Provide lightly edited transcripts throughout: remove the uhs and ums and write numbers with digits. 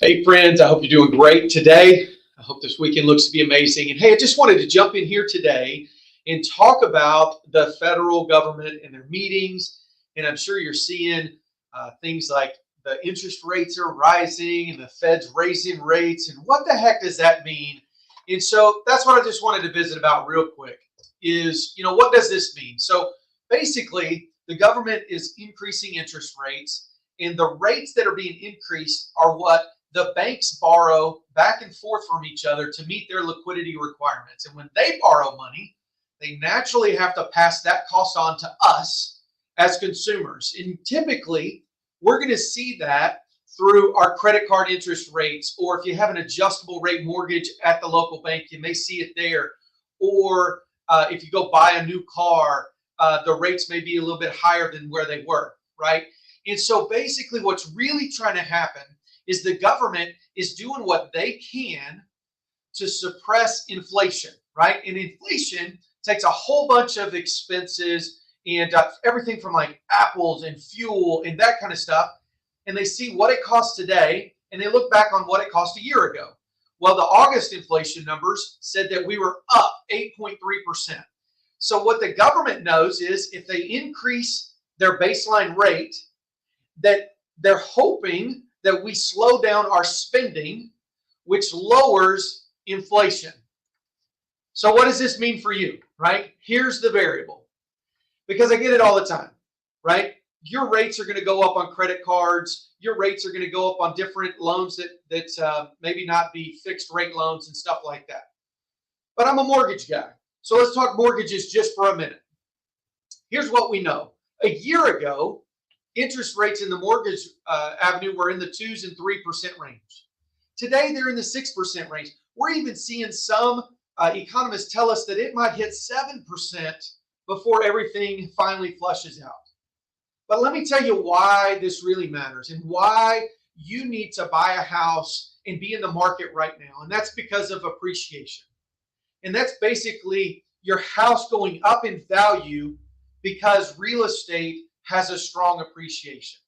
Hey friends, I hope you're doing great today. I hope this weekend looks to be amazing. And hey, I just wanted to jump in here today and talk about the federal government and their meetings. And I'm sure you're seeing things like the interest rates are rising and the Fed's raising rates. And what the heck does that mean? And so that's what I just wanted to visit about real quick is, what does this mean? So basically, the government is increasing interest rates, and the rates that are being increased are what the banks borrow back and forth from each other to meet their liquidity requirements. And when they borrow money, they naturally have to pass that cost on to us as consumers. And typically, we're going to see that through our credit card interest rates, or if you have an adjustable rate mortgage at the local bank, you may see it there. Or if you go buy a new car, the rates may be a little bit higher than where they were, right? And so basically, what's really trying to happen is the government is doing what they can to suppress inflation, right? And inflation takes a whole bunch of expenses and everything from like apples and fuel and that kind of stuff. And they see what it costs today and they look back on what it cost a year ago. Well, the August inflation numbers said that we were up 8.3%. So what the government knows is if they increase their baseline rate, that they're hoping that we slow down our spending, which lowers inflation. So what does this mean for you, right? Here's the variable, because I get it all the time, right? Your rates are going to go up on credit cards. Your rates are going to go up on different loans that maybe not be fixed rate loans and stuff like that. But I'm a mortgage guy. So let's talk mortgages just for a minute. Here's what we know. A year ago, interest rates in the mortgage avenue were in the 2s and 3% range. Today, they're in the 6% range. We're even seeing some economists tell us that it might hit 7% before everything finally flushes out. But let me tell you why this really matters and why you need to buy a house and be in the market right now. And that's because of appreciation. And that's basically your house going up in value because real estate has a strong appreciation.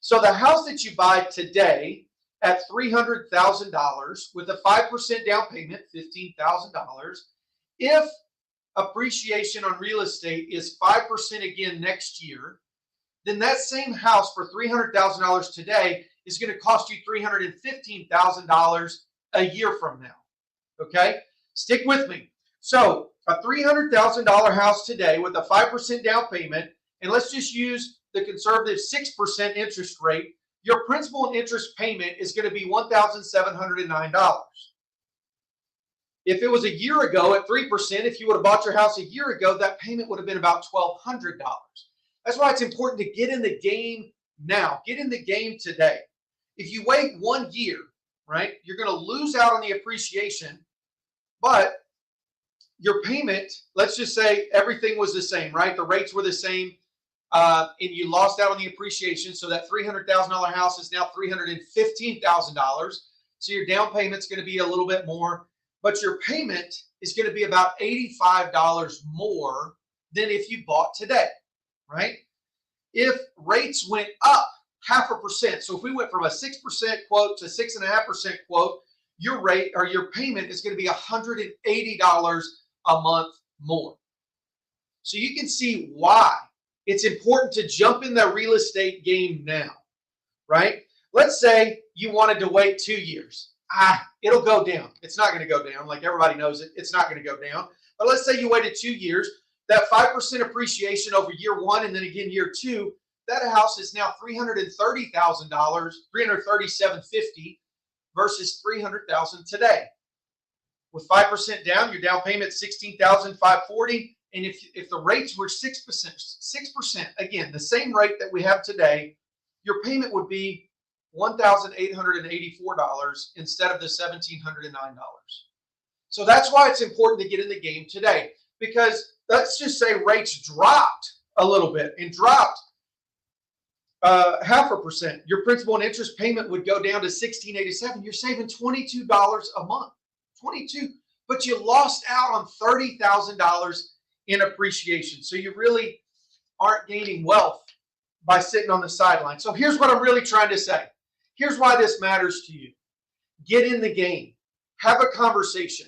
So the house that you buy today at $300,000 with a 5% down payment, $15,000, if appreciation on real estate is 5% again next year, then that same house for $300,000 today is going to cost you $315,000 a year from now. Okay? Stick with me. So a $300,000 house today with a 5% down payment, and let's just use the conservative 6% interest rate, your principal and interest payment is going to be $1,709. If it was a year ago at 3%, if you would have bought your house a year ago, that payment would have been about $1,200. That's why it's important to get in the game now. Get in the game today. If you wait 1 year, right, you're going to lose out on the appreciation, but your payment, let's just say everything was the same, right? The rates were the same, and you lost out on the appreciation. So that $300,000 house is now $315,000. So your down payment's going to be a little bit more, but your payment is going to be about $85 more than if you bought today, right? If rates went up 0.5%, so if we went from a 6% quote to 6.5% quote, your rate or your payment is going to be $180 a month more. So you can see why it's important to jump in the real estate game now, right? Let's say you wanted to wait 2 years. It'll go down. It's not going to go down. Like everybody knows it. It's not going to go down. But let's say you waited 2 years. That 5% appreciation over year one and then again year two, that house is now $330,000, $337.50 versus $300,000 today. With 5% down, your down payment $16,540. And if the rates were 6%, again, the same rate that we have today, your payment would be $1,884 instead of the $1,709. So that's why it's important to get in the game today, because let's just say rates dropped a little bit and dropped 0.5%. Your principal and interest payment would go down to $1,687. You're saving $22 a month. 22, but you lost out on $30,000 in appreciation. So you really aren't gaining wealth by sitting on the sideline. So here's what I'm really trying to say. Here's why this matters to you. Get in the game. Have a conversation.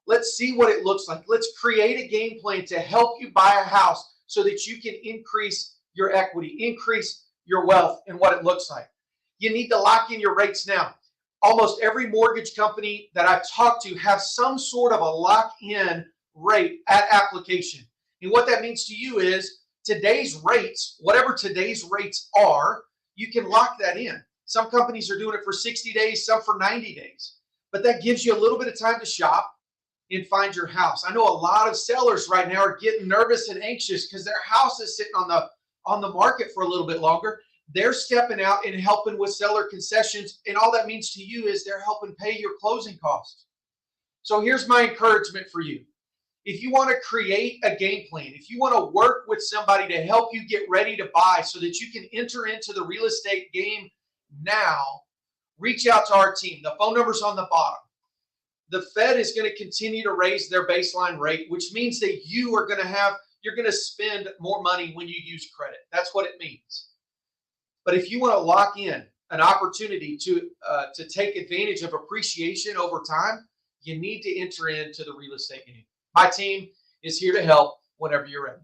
Let's see what it looks like. Let's create a game plan to help you buy a house so that you can increase your equity, increase your wealth, and what it looks like. You need to lock in your rates now. Almost every mortgage company that I've talked to has some sort of a lock-in rate at application. And what that means to you is today's rates, whatever today's rates are, you can lock that in. Some companies are doing it for 60 days, some for 90 days. But that gives you a little bit of time to shop and find your house. I know a lot of sellers right now are getting nervous and anxious because their house is sitting on the market for a little bit longer. They're stepping out and helping with seller concessions, and all that means to you is they're helping pay your closing costs. So here's my encouragement for you. If you want to create a game plan, if you want to work with somebody to help you get ready to buy so that you can enter into the real estate game now, reach out to our team. The phone number's on the bottom. The Fed is going to continue to raise their baseline rate, which means that you're going to spend more money when you use credit. That's what it means. But if you want to lock in an opportunity to take advantage of appreciation over time, you need to enter into the real estate game. My team is here to help whenever you're ready.